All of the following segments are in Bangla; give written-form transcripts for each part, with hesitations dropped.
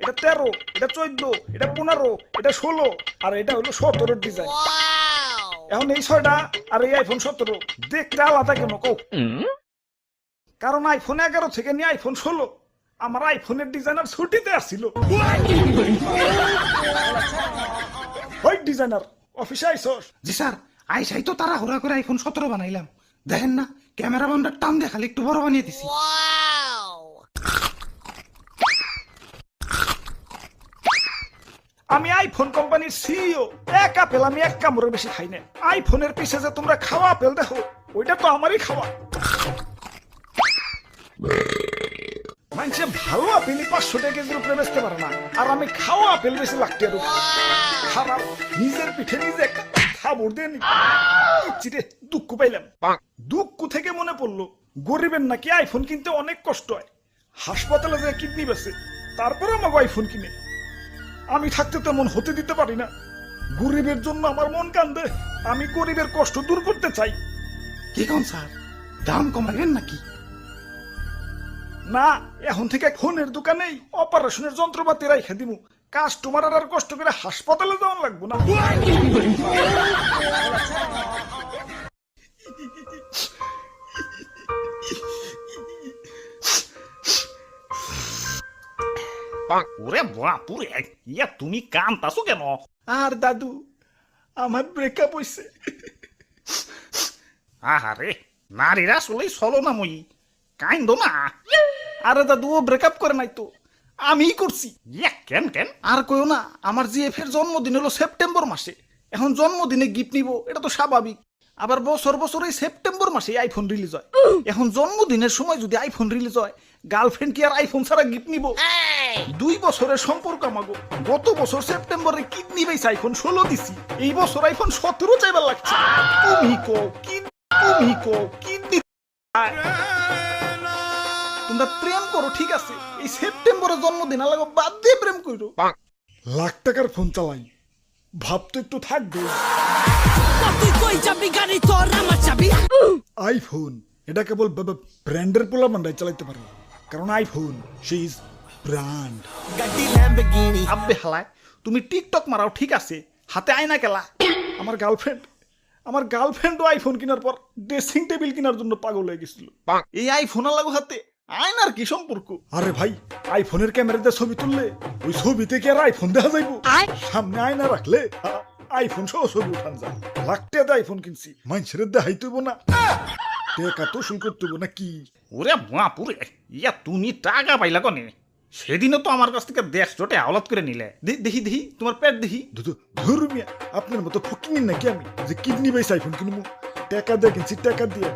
এটা 13, এটা 14, এটা 15, এটা 16 আর এটা হলো 17 ডিজাইন। এখন এই 6টা আর এই আইফোন 17 দেখতে আলাদা কেন কও? কারণ আইফোন 11 থেকে নিয়ে আইফোন 16 আমার আইফোনের ডিজাইনার ছুটিতে আসছিল। ওই ডিজাইনার অফিসে আইছস? জি স্যার, আইসাই তো তাড়াহুড়া করে আইফোন 17 বানাইলাম। দেখেন না ক্যামেরা বামটা টান দিয়ে খালি একটু বড় বানিয়ে দিছি। আমি আইফোন কোম্পানির সিইও, এক আপেল আমি এক কামড়ের বেশি খাই না। আইফোনের পিছে যে তোমরা খাওয়া আপেল দেখো ওইটা তো আমারই খাওয়া। মানুষে ভালো আপেলই 500 টাকা কেজির উপরে বেচতে পারে না, আর আমি খাওয়া আপেল বেশি লাগতে আর খারাপ। নিজের পিঠে নিজে একটা খাবর দেন। চিরে দুঃখ পাইলাম। দুঃখ থেকে মনে পড়লো গরিবের নাকি আইফোন কিনতে অনেক কষ্ট হয়। হাসপাতালে যে কিডনি বেছে তারপরে আমাকে আইফোন কিনে। আমি থাকতে তেমন হতে দিতে পারি না। গরিবের জন্য আমার মন কান্দে। আমি গরিবের কষ্ট দূর করতে চাই। কি কোন স্যার, দাম কমাবেন নাকি? না, এখন থেকে ফোনের দোকানেই অপারেশনের যন্ত্রপাতি রাইখা দিমু। কাস্টমার আর কষ্ট করে হাসপাতালে যাওয়া লাগবো না। ওরে বাপুরে, ইয়া তুমি কান্তাছো কেন? আর দাদু, আমার ব্রেকআপ হইছে। আহারে, নারীরা আসলেই ছলনাময়ী, কাইন্দ না। আরে দাদু, ও ব্রেকআপ করে নাই তো, আমিই করছি। ইয়া কেন কেন? আর কইও না, আমার জিএফ এর জন্মদিন হলো সেপ্টেম্বর মাসে। এখন জন্মদিনে গিফট নিব, এটা তো স্বাভাবিক। আবার বছর বছর এই সেপ্টেম্বর মাসে আইফোন রিলিজ হয়। এখন জন্মদিনের সময় যদি আইফোন রিলিজ হয়, গার্লফ্রেন্ড কি আর আইফোন ছাড়া গিফট নিব? 2 বছরের সম্পর্ক আমাগো। গত বছর সেপ্টেম্বরে কিডনি বেস আইফোন 16 দিছি, এই বছর আইফোন 17 চাইবার লাগছে। তুমি কো কিডনি তোমরা প্রেম করো ঠিক আছে, এই সেপ্টেম্বরে জন্মদিন আলাগো বাদ দিয়ে প্রেম করো। লাখ টাকার ফোন চালাই, ভাব তো একটু থাকবে। আইফোন এটা কেবল ব্র্যান্ডের পোলাপানরাই চালাইতে পারে, কারণ আইফোন সে ইজ ব্র্যান্ড। আব্বে হালায়, তুমি টিকটক মারাও ঠিক আছে, হাতে আয়না কেলা। আমার গার্লফ্রেন্ডও আইফোন কেনার পর ড্রেসিং টেবিল কেনার জন্য পাগল হয়ে গেছিল। এই আইফোন লাগো হাতে আয়নার কি সম্পর্ক? আরে ভাই, আইফোনের ক্যামেরাতে ছবি তুললে ওই ছবিতে কি আর আইফোন দেখা যাইব? সামনে আয়না রাখলে আইফোন সহ ছবি উঠান যায়। লাখ টাকা আইফোন কিনছি, মানুষের দেখাইতেইব না, টাকা তো শুল করতেইব না কি? ওরে বাপুরে, ইয়া তুমি টাকা পাইলা কনে? সেদিনও তো আমার কাছ থেকে 150 আওলাদ করে নিলে। দেখি তোমার পেট দেখি। ধর্মিয়া, আপনার মতো ফকিং নাকি আমি যে কিডনি বেস আইফোন কিনবো? টাকা দিয়ে কিনছি, টাকা দিয়ে।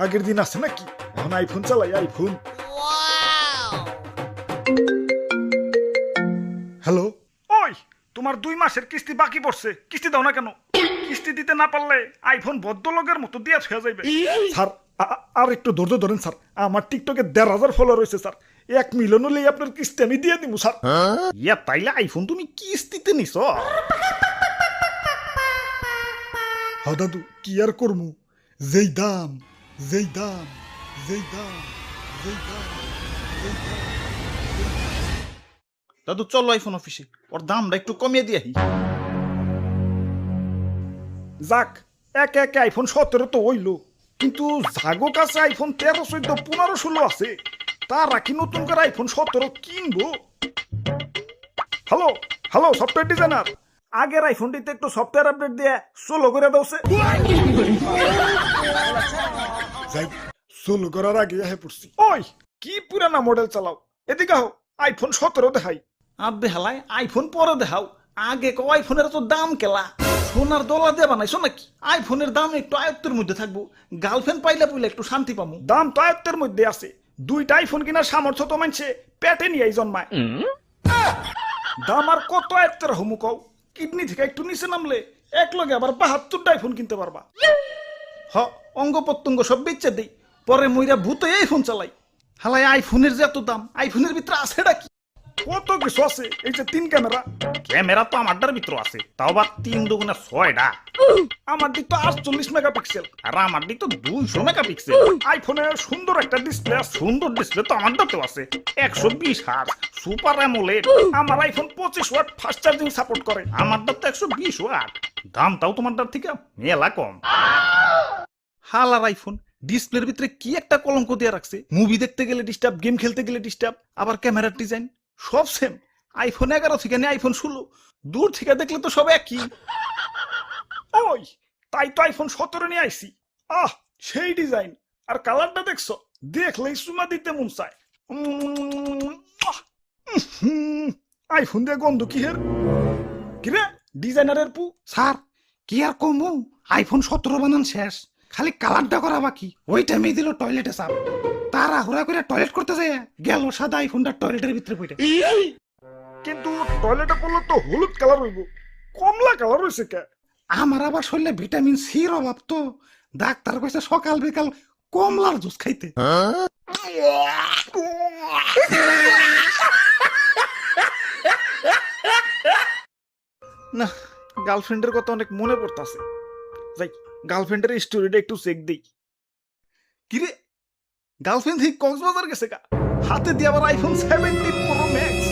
আগের দিন আছে নাকি? এখন আইফোন চালাই, আইফোন। হ্যালো, ওই তোমার 2 মাসের কিস্তি বাকি পড়ছে, কিস্তি দাও না কেন? কিস্তি দিতে না পারলে আইফোন ভদ্রলোকের মতো দিয়ে হয়ে যাবে। স্যার আর একটু ধৈর্য ধরেন স্যার, আমার টিকটকে 1,500 ফলোয়ার হয়েছে স্যার। 1 মিলিয়ন হলে আপনার কিস্তি আমি দিয়ে দিব স্যার। ইয়া তাইলে আইফোন তুমি কিস্তিতে নিছ? হ্যাঁ দাদু, কি আর করমু? যেই দাম। দাদু চলো আইফোন অফিসে, ওর দামটা একটু কমিয়ে দিয়ে। যাক, একে আইফোন 17 তো হইলো, কিন্তু জাগো কাছে আইফোন 13, 14, 15, 16 আছে। তারা কি নতুন করে আইফোন 17 কিনবো? হ্যালো সফটওয়্যার ডিজাইনার, আগের আইফোনটিতে একটু সফটওয়্যার আপডেট দিয়ে সোলো করে দাওছে। সোলো করার আগে পড়ছি। ওই কি পুরানা মডেল চালাও, এদিকে আও, আইফোন 17 দেখাই। আব্বে হালায়, আইফোন পরে দেখাও, আগে কো আইফোনের তো দাম কেলা। সোনার দলা দিয়ে বানাইছো নাকি? আইফোনের দাম একটু আয়ত্তের মধ্যে থাকবো, গার্লফ্রেন্ড পাইলে একটু শান্তি পাবো। দাম তো আয়ত্তের মধ্যে আছে, 2টা আইফোন কেনার সামর্থ্য তো মানছে পেটে নিয়ে জন্মায়। দাম আর কত আয়ত্তের হমু কও? কিডনি থেকে একটু নিচে নামলে এক লগে আবার 72টা আইফোন কিনতে পারবা। অঙ্গ প্রত্যঙ্গ সব বেচে দেই, পরে মইরা ভূতে আইফোন চালাই। হালাই আইফোনের যে এত দাম, আইফোনের ভিতরে আছেটা কি? কত কিছু আছে, এই যে 3 ক্যামেরা। ক্যামেরা তো আমারটার ভিতর আছে, তাও আবার 3 দুগুণে 6টা। আমার দিক তো 48 মেগাপিক্সেল। আর আমার দিক তো 200 মেগাপিক্সেল। আইফোনে সুন্দর একটা ডিসপ্লে আছে। সুন্দর ডিসপ্লে তো আমারটাতেও আছে, 120 হার্জ সুপার অ্যামোলেড। আমার iPhone 25 watt fast charging support করে। আমারটা তো 120 ওয়াট। দামটাও তোমারটার থেকে মেলা কম। হালার আইফোন ডিসপ্লের ভিতরে কি একটা কলঙ্ক দিয়ে রাখছে। মুভি দেখতে গেলে ডিস্টার্ব, গেম খেলতে গেলে ডিস্টার্ব, আবার ক্যামেরার ডিজাইন সব সেম। আইফোন 11 থেকে নিয়ে আইফোন 16, দূর থেকে দেখলে তো সব একই। ওই তাই তো আইফোন 17 নিয়ে আইছি। আহ, সেই ডিজাইন আর কালারটা দেখছো, দেখলেই সুমা দিতে মন চায়। আইফোন দিয়ে গন্ধ কি হের, কিরে ডিজাইনারের পু। স্যার কি আর কমু, আইফোন 17 বানান শেষ, খালি কালারটা করা বাকি। ওই টাইমে দিল টয়লেটে চাপ, তারা হুড়া করে টয়লেট করতে যায়, গেল সাদা আইফোনটা টয়লেটের ভিতরে পড়ে। কিন্তু টয়লেটে পড়লে তো হলুদ কালার হইব, কমলা কালার হইছে কে? আমার আবার শরীরে ভিটামিন সির অভাব তো, ডাক্তার কইছে সকাল বিকাল কমলার জুস খাইতে। না, গার্লফ্রেন্ডের কথা অনেক মনে পড়তাছে। যাই গার্লফ্রেন্ডের স্টোরিটা একটু চেক দেই। কিরে গার্লফ্রেন্ড ঠিক কক্সবাজার গেছে গা, হাতে দিয়ে আবার আইফোন 17 প্রো ম্যাক্স।